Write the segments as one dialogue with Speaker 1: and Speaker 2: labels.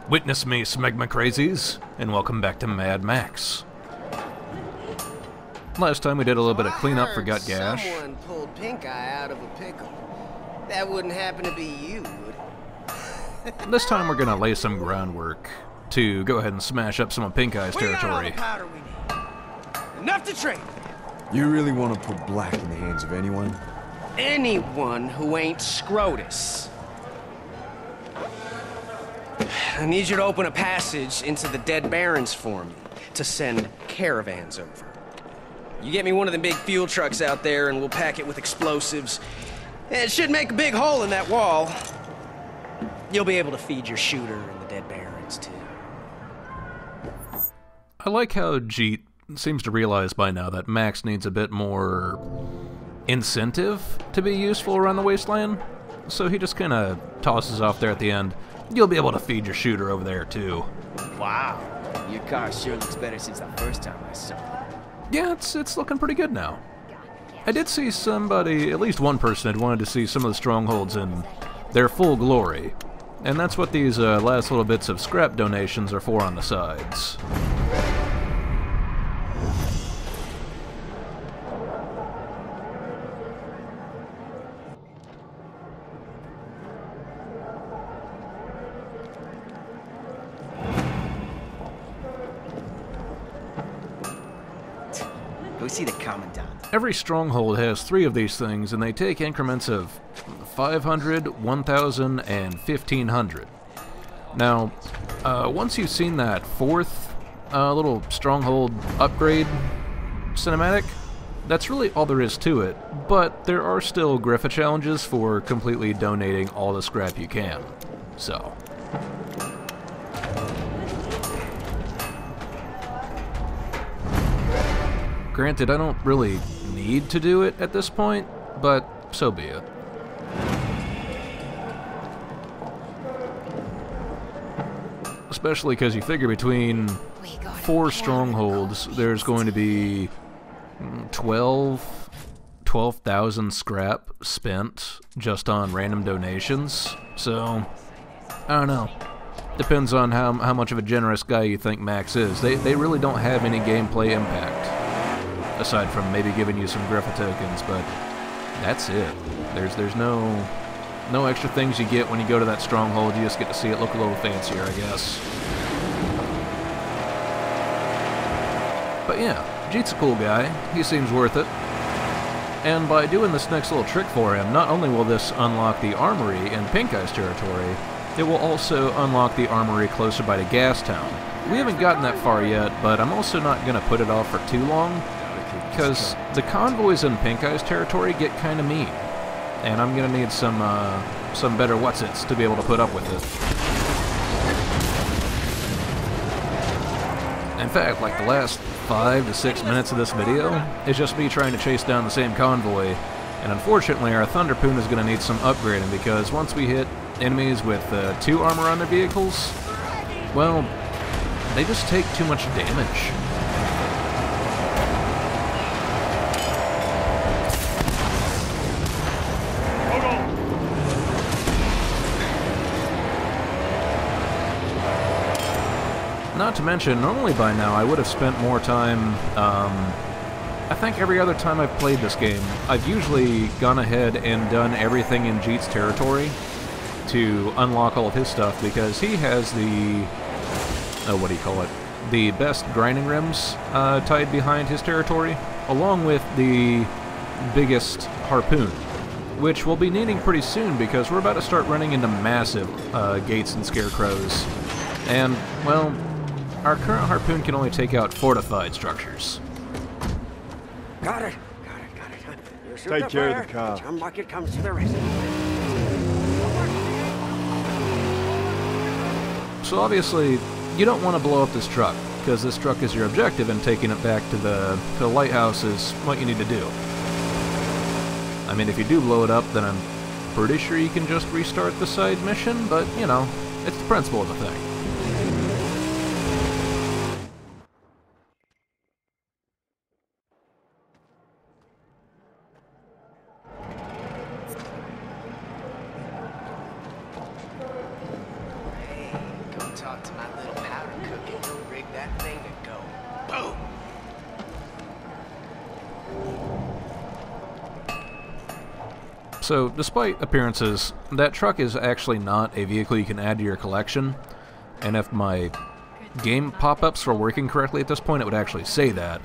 Speaker 1: Witness me, smegma crazies, and welcome back to Mad Max. Last time we did a little bit of cleanup for Gut Gash.
Speaker 2: Someone pulled Pink Eye out of a pickle. That wouldn't happen to be you, would it?
Speaker 1: This time we're gonna lay some groundwork to go ahead and smash up some of Pink Eye's territory.
Speaker 2: We got all the powder we need. Enough to trade.
Speaker 3: You really want to put Black in the hands of anyone?
Speaker 2: Anyone who ain't Scrotus. I need you to open a passage into the Dead Barrens for me to send caravans over. You get me one of the big fuel trucks out there and we'll pack it with explosives. It should make a big hole in that wall. You'll be able to feed your shooter in the Dead Barrens too.
Speaker 1: I like how Jeet seems to realize by now that Max needs a bit more incentive to be useful around the wasteland. So he just kind of tosses off there at the end. You'll be able to feed your shooter over there, too.
Speaker 4: Wow. Your car sure looks better since the first time I saw it.
Speaker 1: Yeah, it's looking pretty good now. I did see somebody, at least one person, had wanted to see some of the strongholds in their full glory. And that's what these last little bits of scrap donations are for on the sides.
Speaker 4: Go see the Commandant.
Speaker 1: Every stronghold has 3 of these things, and they take increments of 500, 1,000, and 1,500. Now, once you've seen that 4th little stronghold upgrade cinematic, that's really all there is to it, but there are still Griffa challenges for completely donating all the scrap you can, so... Granted, I don't really need to do it at this point, but so be it. Especially because you figure between 4 strongholds, there's going to be 12,000 scrap spent just on random donations. So, I don't know. Depends on how much of a generous guy you think Max is. They really don't have any gameplay impact. Aside from maybe giving you some Griffa tokens, but that's it. There's no extra things you get when you go to that stronghold. You just get to see it look a little fancier, I guess. But yeah, Jeet's a cool guy. He seems worth it. And by doing this next little trick for him, not only will this unlock the armory in Pink Eye's territory, it will also unlock the armory closer by to Gastown. We haven't gotten that far yet, but I'm also not going to put it off for too long, because the convoys in Pink Eye's territory get kind of mean, and I'm gonna need some better whatsits to be able to put up with it. In fact, like the last 5 to 6 minutes of this video is just me trying to chase down the same convoy, and unfortunately our Thunderpoon is gonna need some upgrading, because once we hit enemies with 2 armor on their vehicles, well, they just take too much damage. Not to mention, normally by now I would have spent more time, I think every other time I've played this game, I've usually gone ahead and done everything in Jeet's territory to unlock all of his stuff, because he has the, what do you call it, the best grinding rims tied behind his territory, along with the biggest harpoon, which we'll be needing pretty soon because we're about to start running into massive gates and scarecrows, and, well, our current harpoon can only take out fortified structures.
Speaker 2: Got it.
Speaker 3: Take care of the car.
Speaker 2: Our market comes to the rescue.
Speaker 1: So obviously, you don't want to blow up this truck, because this truck is your objective, and taking it back to the lighthouse is what you need to do. I mean, if you do blow it up, then I'm pretty sure you can just restart the side mission, but, you know, it's the principle of the thing.
Speaker 2: talk to my little powder cook and he'll rig that thing to go. Boom!
Speaker 1: So, despite appearances, that truck is actually not a vehicle you can add to your collection, and if my game pop-ups were working correctly at this point, it would actually say that,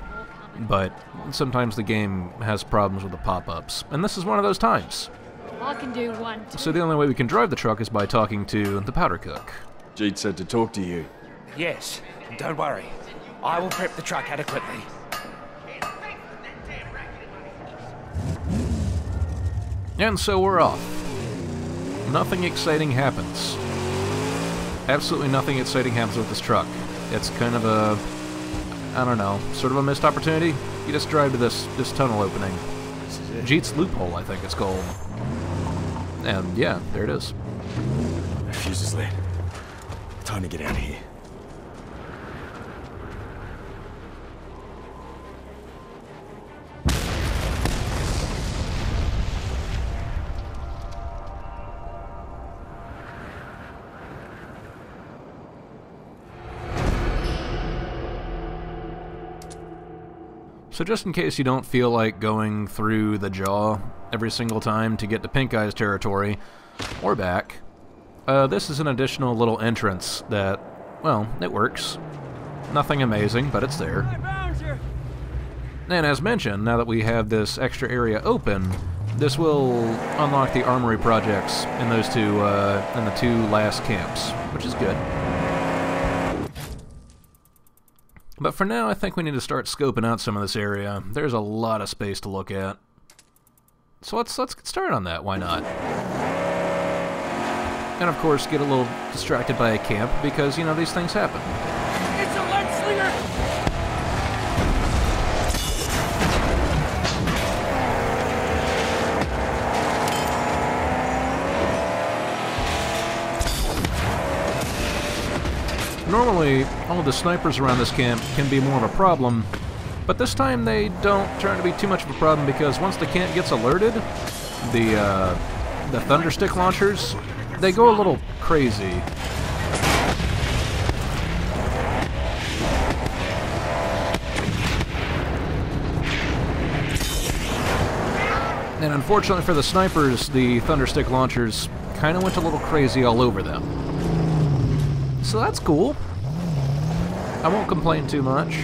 Speaker 1: but sometimes the game has problems with the pop-ups, and this is one of those times.
Speaker 5: I can do one too.
Speaker 1: So the only way we can drive the truck is by talking to the powder cook.
Speaker 3: Jeet said to talk to you.
Speaker 6: Yes, don't worry. I will prep the truck adequately.
Speaker 1: And so we're off. Nothing exciting happens. Absolutely nothing exciting happens with this truck. It's kind of a, I don't know, sort of a missed opportunity. You just drive to this tunnel opening.
Speaker 3: This is it.
Speaker 1: Jeet's Loophole, I think it's called. And yeah, there it is.
Speaker 3: The fuse is lit. Time to get out of here.
Speaker 1: So just in case you don't feel like going through the jaw every single time to get to Pink Eye's territory, or back, this is an additional little entrance that, well, it works. Nothing amazing, but it's there. And as mentioned, now that we have this extra area open, this will unlock the armory projects in those two, in the two last camps, which is good. But for now, I think we need to start scoping out some of this area. There's a lot of space to look at. So let's get started on that, why not? And of course, get a little distracted by a camp, because, you know, these things happen.
Speaker 6: It's a lead slinger!
Speaker 1: Normally, all of the snipers around this camp can be more of a problem, but this time they don't turn to be too much of a problem because once the camp gets alerted, the thunderstick launchers, they go a little crazy. And unfortunately for the snipers, the thunderstick launchers kind of went a little crazy all over them. So that's cool. I won't complain too much.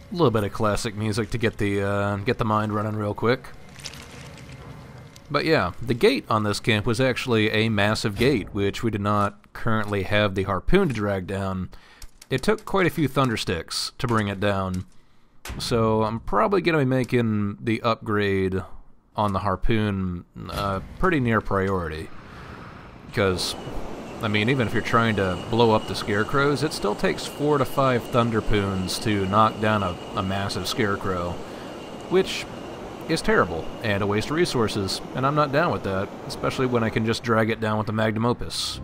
Speaker 1: A little bit of classic music to get the mind running real quick. But yeah, the gate on this camp was actually a massive gate, which we did not currently have the harpoon to drag down. It took quite a few thundersticks to bring it down, so I'm probably going to be making the upgrade on the harpoon pretty near priority. Because, I mean, even if you're trying to blow up the scarecrows, it still takes 4 to 5 thunderpoons to knock down a massive scarecrow, which is terrible and a waste of resources, and I'm not down with that, especially when I can just drag it down with the magnum opus.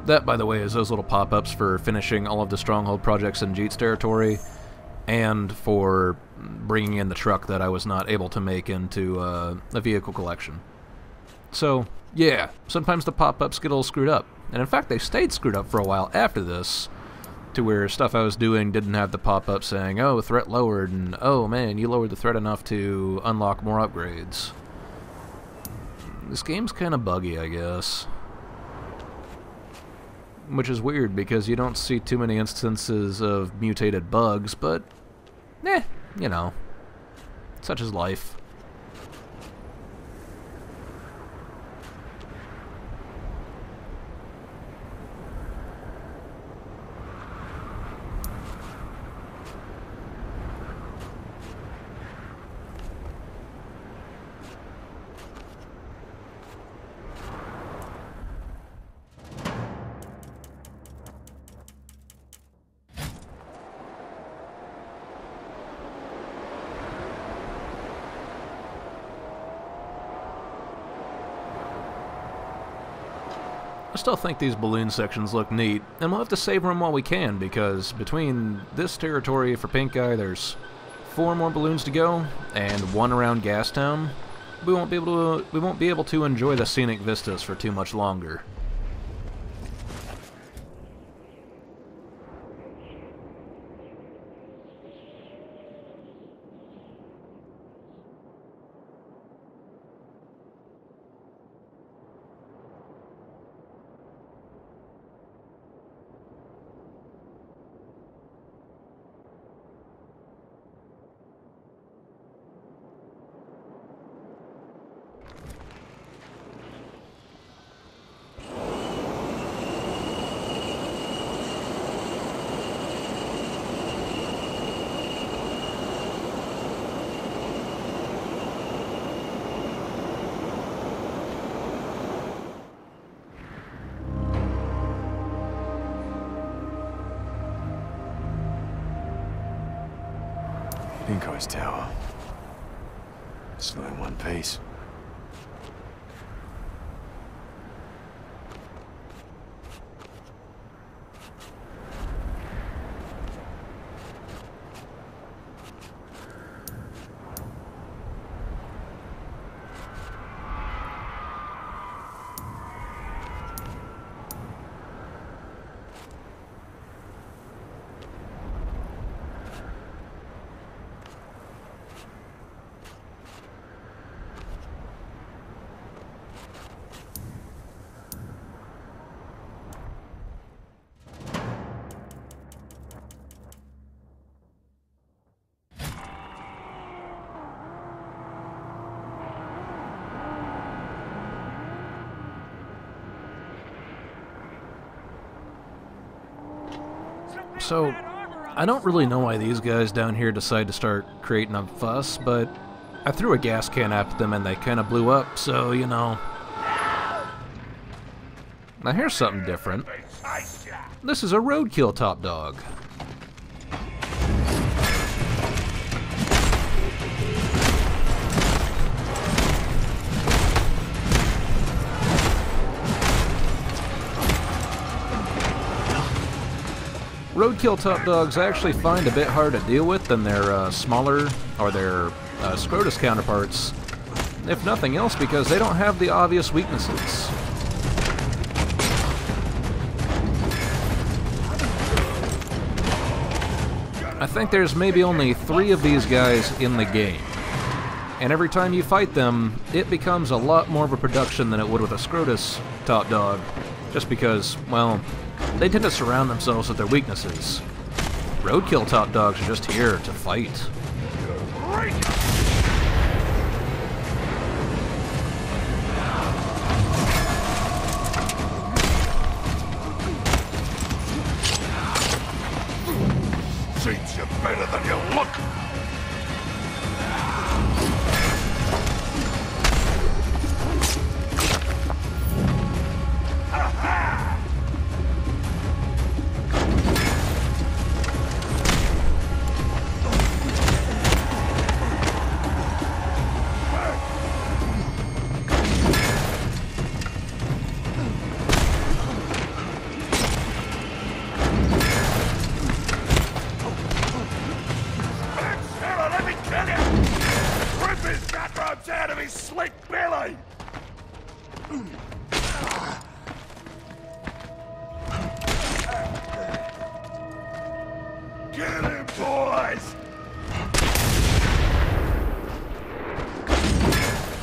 Speaker 1: That, by the way, is those little pop-ups for finishing all of the Stronghold projects in Jeet's territory, and for bringing in the truck that I was not able to make into a vehicle collection. So, yeah, sometimes the pop-ups get a little screwed up. And in fact, they stayed screwed up for a while after this, to where stuff I was doing didn't have the pop-up saying, oh, threat lowered, and oh man, you lowered the threat enough to unlock more upgrades. This game's kind of buggy, I guess. which is weird because you don't see too many instances of mutated bugs, but, you know, such is life. I still think these balloon sections look neat, and we'll have to savor them while we can, because between this territory for Pink Guy, there's 4 more balloons to go, and 1 around Gastown. We won't be able to enjoy the scenic vistas for too much longer.
Speaker 3: Pink Guy's tower. Still in one piece.
Speaker 1: So, I don't really know why these guys down here decide to start creating a fuss, but I threw a gas can at them and they kind of blew up, so, you know. Now here's something different. This is a roadkill top dog. Roadkill top dogs I actually find a bit harder to deal with than their smaller or their Scrotus counterparts, if nothing else because they don't have the obvious weaknesses. I think there's maybe only 3 of these guys in the game, and every time you fight them, it becomes a lot more of a production than it would with a Scrotus top dog, just because, well, they tend to surround themselves with their weaknesses. Roadkill top dogs are just here to fight.
Speaker 7: Seems you're better than you look. Out of his slick belly! Get him, boys!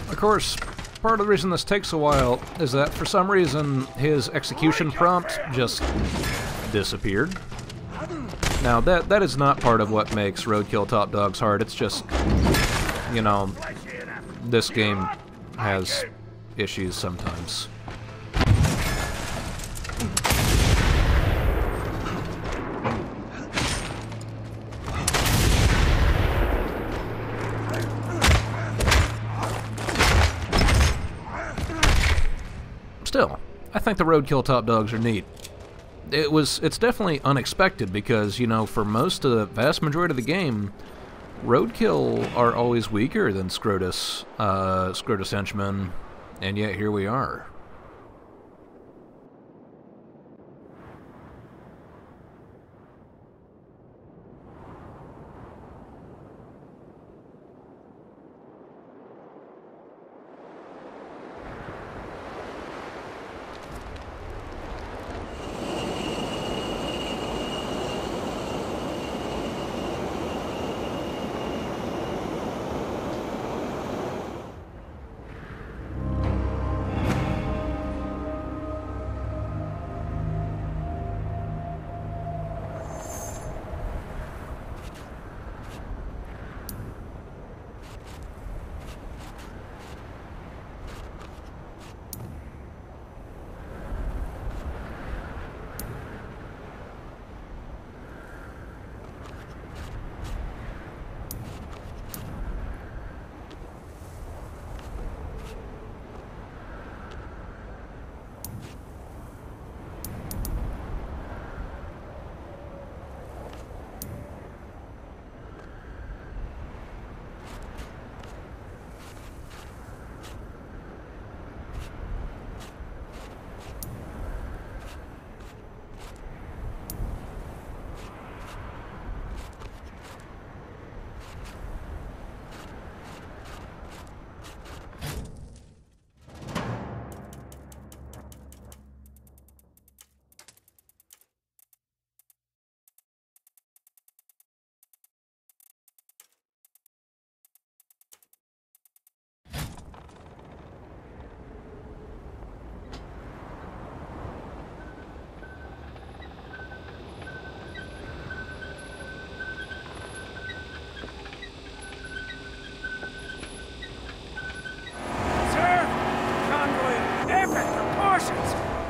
Speaker 1: Of course, part of the reason this takes a while is that for some reason his execution prompt just disappeared. Now that is not part of what makes Roadkill Top Dogs hard, it's just, you know, this game has issues sometimes. Still, I think the Roadkill Top Dogs are neat. It's definitely unexpected because, you know, for most of the vast majority of the game, Roadkill are always weaker than Scrotus henchmen, and yet here we are.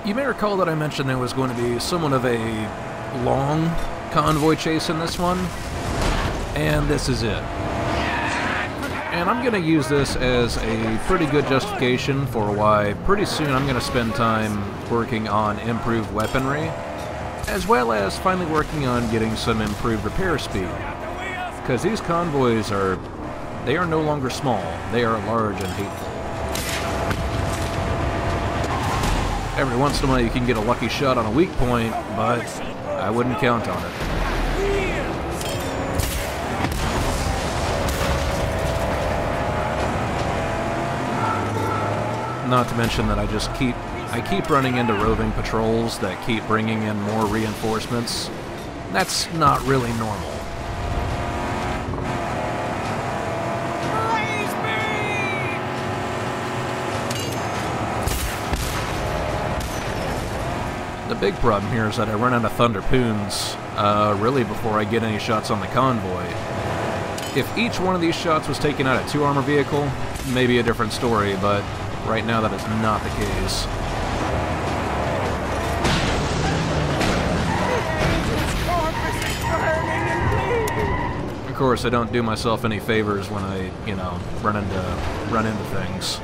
Speaker 1: You may recall that I mentioned there was going to be somewhat of a long convoy chase in this one, and this is it. And I'm going to use this as a pretty good justification for why pretty soon I'm going to spend time working on improved weaponry, as well as finally working on getting some improved repair speed. Because these convoys they are no longer small, they are large and hateful. Every once in a while you can get a lucky shot on a weak point, but I wouldn't count on it. Not to mention that I keep running into roving patrols that keep bringing in more reinforcements. That's not really normal. The big problem here is that I run out of Thunderpoons really before I get any shots on the convoy. If each one of these shots was taken out of 2 armor vehicle, maybe a different story, but right now that is not the case. Of course, I don't do myself any favors when I, you know, run into things.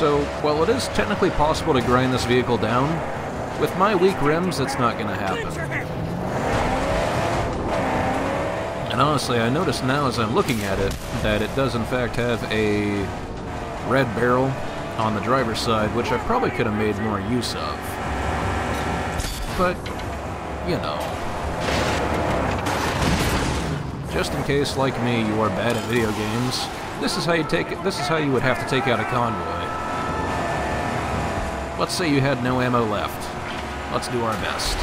Speaker 1: So, while it is technically possible to grind this vehicle down, with my weak rims, it's not going to happen. And honestly, I notice now as I'm looking at it, that it does in fact have a red barrel on the driver's side, which I probably could have made more use of. But, you know. Just in case, like me, you are bad at video games, this is how you would have to take out a convoy. Let's say you had no ammo left. Let's do our best.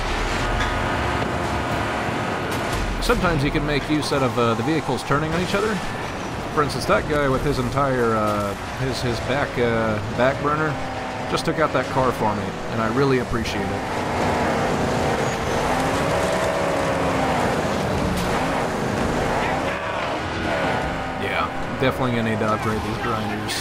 Speaker 1: Sometimes you can make use out of the vehicles turning on each other. For instance, that guy with his entire his back burner just took out that car for me, and I really appreciate it. Yeah, definitely gonna need to upgrade these grinders.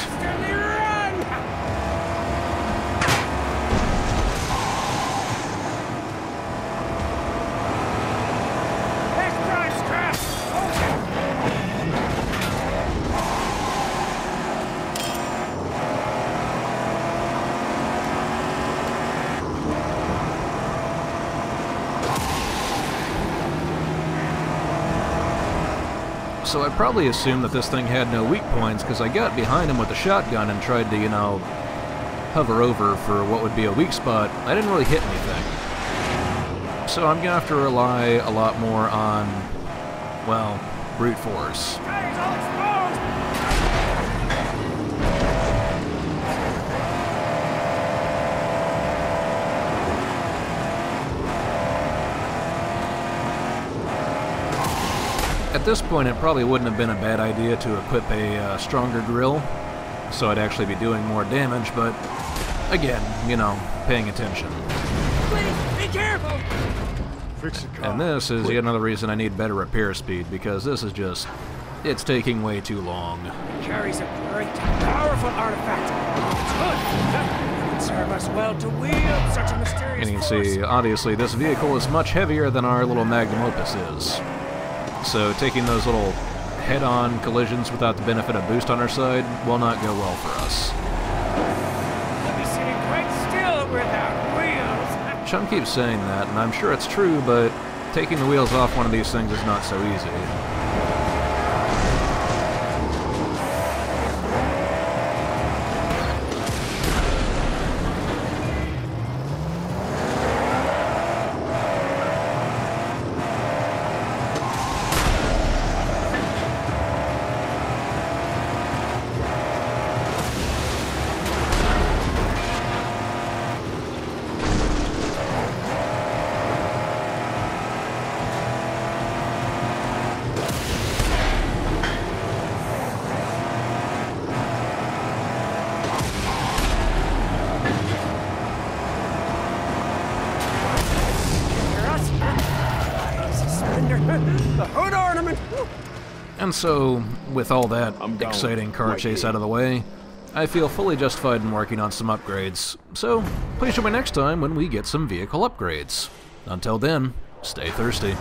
Speaker 1: So I probably assumed that this thing had no weak points because I got behind him with the shotgun and tried to, you know, hover over for what would be a weak spot. I didn't really hit anything. So I'm gonna have to rely a lot more on, well, brute force. At this point, it probably wouldn't have been a bad idea to equip a stronger grill, so I'd actually be doing more damage, but again, you know, paying attention.
Speaker 7: Please, be careful!
Speaker 3: Fix the car.
Speaker 1: And this is yet another reason I need better repair speed, because this is just, it's taking way too long.
Speaker 6: Carries a great, powerful artifact. It's good. It would serve us well to wield such a mysterious
Speaker 1: And you can
Speaker 6: force.
Speaker 1: see, obviously, this vehicle is much heavier than our little magnum opus is. So taking those little head-on collisions without the benefit of boost on our side will not go well for us.
Speaker 6: We'll be sitting quite still without wheels.
Speaker 1: Chum keeps saying that, and I'm sure it's true, but taking the wheels off one of these things is not so easy.
Speaker 6: The hood ornament.
Speaker 1: And so, with all that exciting car chase out of the way, I feel fully justified in working on some upgrades. So, please join me next time when we get some vehicle upgrades. Until then, stay thirsty.